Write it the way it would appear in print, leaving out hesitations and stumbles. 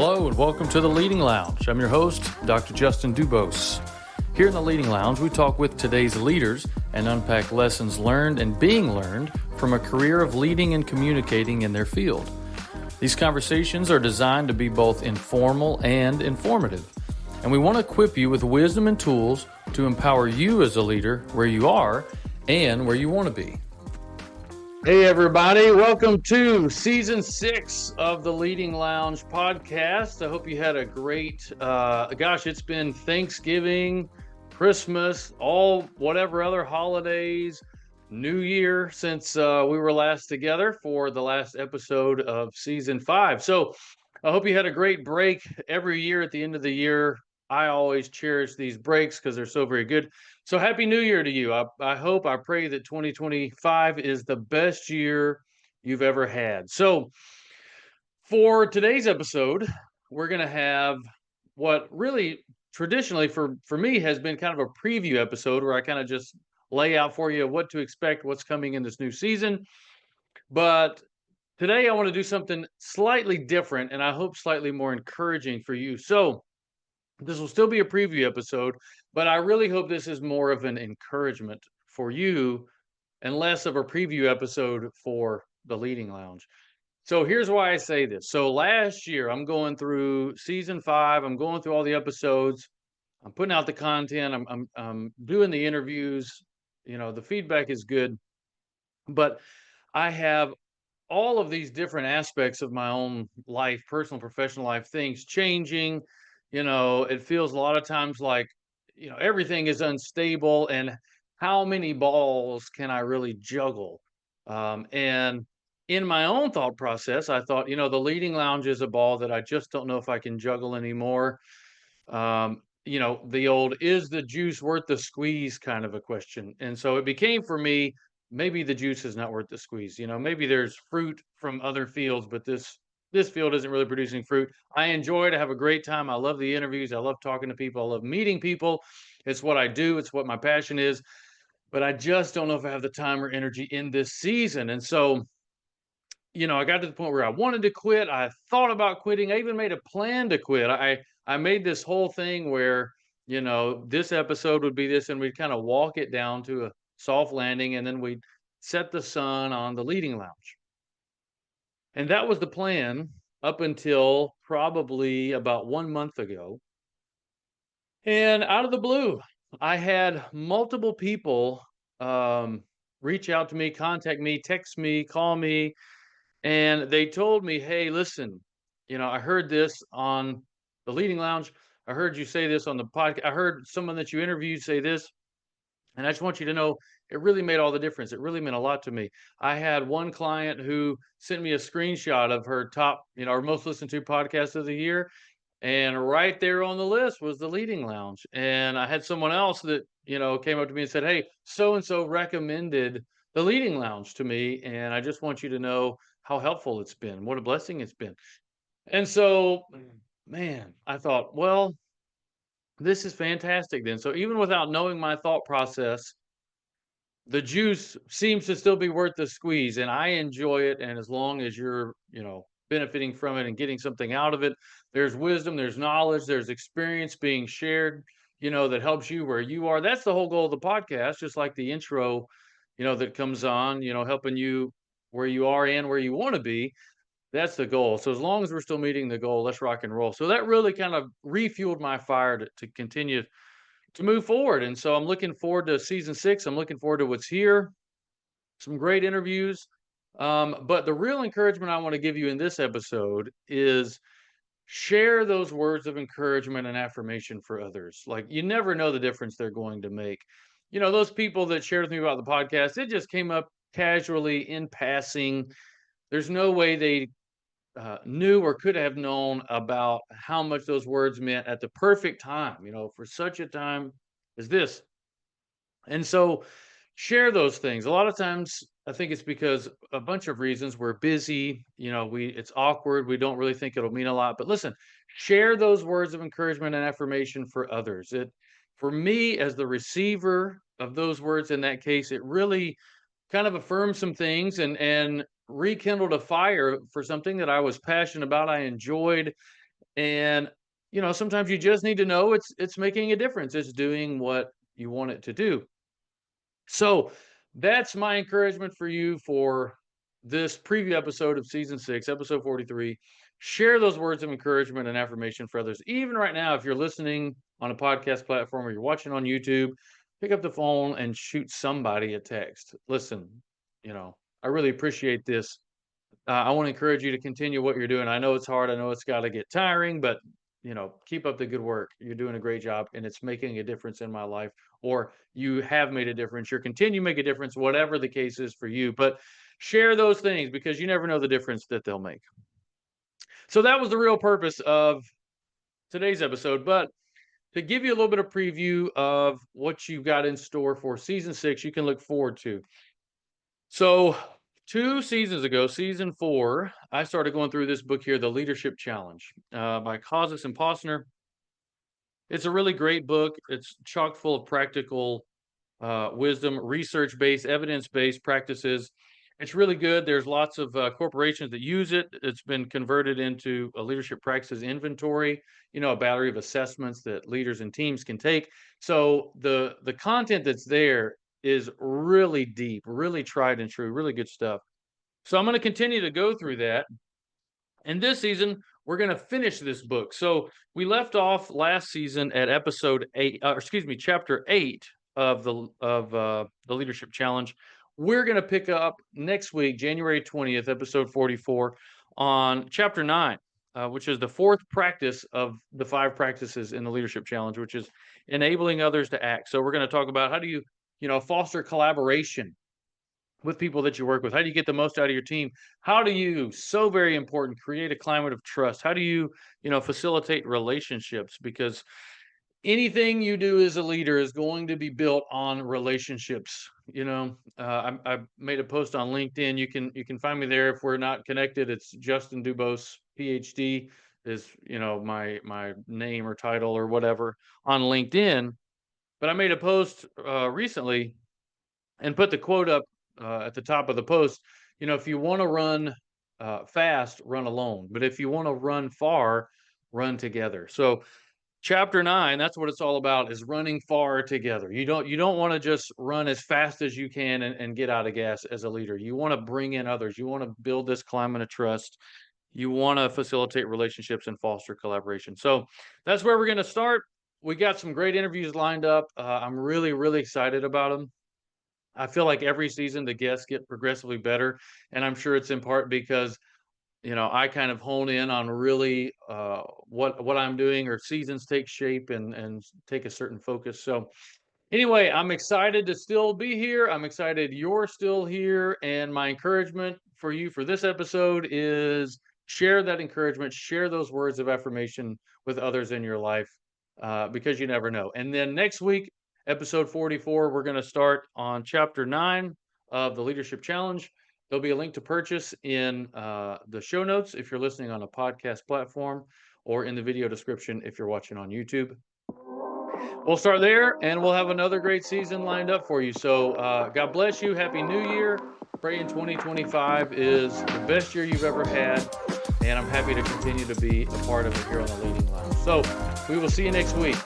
Hello and welcome to the Leading Lounge. I'm your host, Dr. Justin DuBose. Here in the Leading Lounge, we talk with today's leaders and unpack lessons learned and being learned from a career of leading and communicating in their field. These conversations are designed to be both informal and informative, and we want to equip you with wisdom and tools to empower you as a leader where you are and where you want to be. Hey everybody, welcome to season 6 of the Leading Lounge podcast. I hope you had a great, it's been Thanksgiving, Christmas, whatever other holidays, New Year since we were last together for the last episode of season 5. So I hope you had a great break. Every year at the end of the year, I always cherish these breaks because they're so very good. So Happy New Year to you. I pray that 2025 is the best year you've ever had. So for today's episode, we're going to have what really traditionally for me has been kind of a preview episode where I kind of just lay out for you what to expect, what's coming in this new season. But today I want to do something slightly different and I hope slightly more encouraging for you. So this will still be a preview episode, but I really hope this is more of an encouragement for you and less of a preview episode for the Leading Lounge. So here's why I say this. So last year, I'm going through season 5. I'm going through all the episodes. I'm putting out the content. I'm doing the interviews. You know, the feedback is good, but I have all of these different aspects of my own life, personal, professional life, things changing. You know, it feels a lot of times like, everything is unstable and how many balls can I really juggle? And in my own thought process, I thought, the Leading Lounge is a ball that I just don't know if I can juggle anymore. The old, is the juice worth the squeeze kind of a question. And so it became for me, maybe the juice is not worth the squeeze. Maybe there's fruit from other fields, but this field isn't really producing fruit. I enjoy it. I have a great time. I love the interviews. I love talking to people. I love meeting people. It's what I do. It's what my passion is. But I just don't know if I have the time or energy in this season. And so, I got to the point where I wanted to quit. I thought about quitting. I even made a plan to quit. I made this whole thing where, this episode would be this, and we'd kind of walk it down to a soft landing, and then we'd set the sun on the Leading Lounge. And that was the plan up until probably about 1 month ago. And out of the blue, I had multiple people reach out to me, contact me, text me, call me, and they told me, hey, listen, I heard this on the Leading Lounge. I heard you say this on the podcast. I heard someone that you interviewed say this. And I just want you to know it really made all the difference. It really meant a lot to me. I had one client who sent me a screenshot of her top, our most listened to podcast of the year. And right there on the list was the Leading Lounge. And I had someone else that, came up to me and said, hey, so-and-so recommended the Leading Lounge to me. And I just want you to know how helpful it's been, what a blessing it's been. And so, man, I thought, well, this is fantastic then. So even without knowing my thought process, the juice seems to still be worth the squeeze, and I enjoy it. And as long as you're, benefiting from it and getting something out of it, there's wisdom, there's knowledge, there's experience being shared, that helps you where you are. That's the whole goal of the podcast, just like the intro, that comes on, helping you where you are and where you want to be. That's the goal. So as long as we're still meeting the goal, let's rock and roll. So that really kind of refueled my fire to continue to move forward. And so I'm looking forward to season 6. I'm looking forward to what's here. Some great interviews. But the real encouragement I want to give you in this episode is share those words of encouragement and affirmation for others. Like, you never know the difference they're going to make. Those people that shared with me about the podcast, it just came up casually in passing. There's no way they knew or could have known about how much those words meant at the perfect time, for such a time as this. And so share those things. A lot of times I think it's because a bunch of reasons. We're busy, it's awkward. We don't really think it'll mean a lot, but listen, share those words of encouragement and affirmation for others. For me, as the receiver of those words in that case, it really kind of affirmed some things and rekindled a fire for something that I was passionate about, I enjoyed, And, sometimes you just need to know it's making a difference. It's doing what you want it to do. So that's my encouragement for you for this preview episode of season 6, episode 43. Share those words of encouragement and affirmation for others. Even right now, if you're listening on a podcast platform or you're watching on YouTube, pick up the phone and shoot somebody a text. Listen, I really appreciate this. I want to encourage you to continue what you're doing. I know it's hard. I know it's got to get tiring, but keep up the good work. You're doing a great job, and it's making a difference in my life. Or you have made a difference. You're continuing to make a difference, whatever the case is for you. But share those things because you never know the difference that they'll make. So that was the real purpose of today's episode. But to give you a little bit of preview of what you've got in store for season 6, you can look forward to. So 2 seasons ago, season 4, I started going through this book here, The Leadership Challenge, by Causes and Posner. It's a really great book. It's chock full of practical wisdom, research-based, evidence-based practices. It's really good. There's lots of corporations that use it. It's been converted into a leadership practices inventory, a battery of assessments that leaders and teams can take. So the content that's there is really deep, really tried and true, really good stuff. So I'm going to continue to go through that. And this season, we're going to finish this book. So we left off last season at chapter 8 of the Leadership Challenge. We're going to pick up next week, January 20th, episode 44, on chapter 9, which is the 4th practice of the 5 practices in the Leadership Challenge, which is enabling others to act. So we're going to talk about how do you, foster collaboration with people that you work with. How do you get the most out of your team? How do you, so very important, create a climate of trust? How do you, facilitate relationships? Because anything you do as a leader is going to be built on relationships. I made a post on LinkedIn. You can find me there if we're not connected. It's Justin DuBose, PhD is my name or title or whatever on LinkedIn. But I made a post recently and put the quote up at the top of the post. If you want to run fast, run alone. But if you want to run far, run together. So chapter 9, that's what it's all about, is running far together. You don't want to just run as fast as you can and get out of gas as a leader. You want to bring in others. You want to build this climate of trust. You want to facilitate relationships and foster collaboration. So that's where we're going to start. We got some great interviews lined up. I'm really, really excited about them. I feel like every season the guests get progressively better, and I'm sure it's in part because I kind of hone in on really what I'm doing, or seasons take shape and take a certain focus. So anyway, I'm excited to still be here. I'm excited you're still here, and my encouragement for you for this episode is share that encouragement, share those words of affirmation with others in your life, because you never know. And then next week, episode 44, we're going to start on chapter 9 of the Leadership Challenge. There'll be a link to purchase in the show notes if you're listening on a podcast platform, or in the video description if you're watching on YouTube. We'll start there, and we'll have another great season lined up for you. So God bless you. Happy New Year. Praying 2025 is the best year you've ever had, and I'm happy to continue to be a part of it here on the Leading Lounge. So we will see you next week.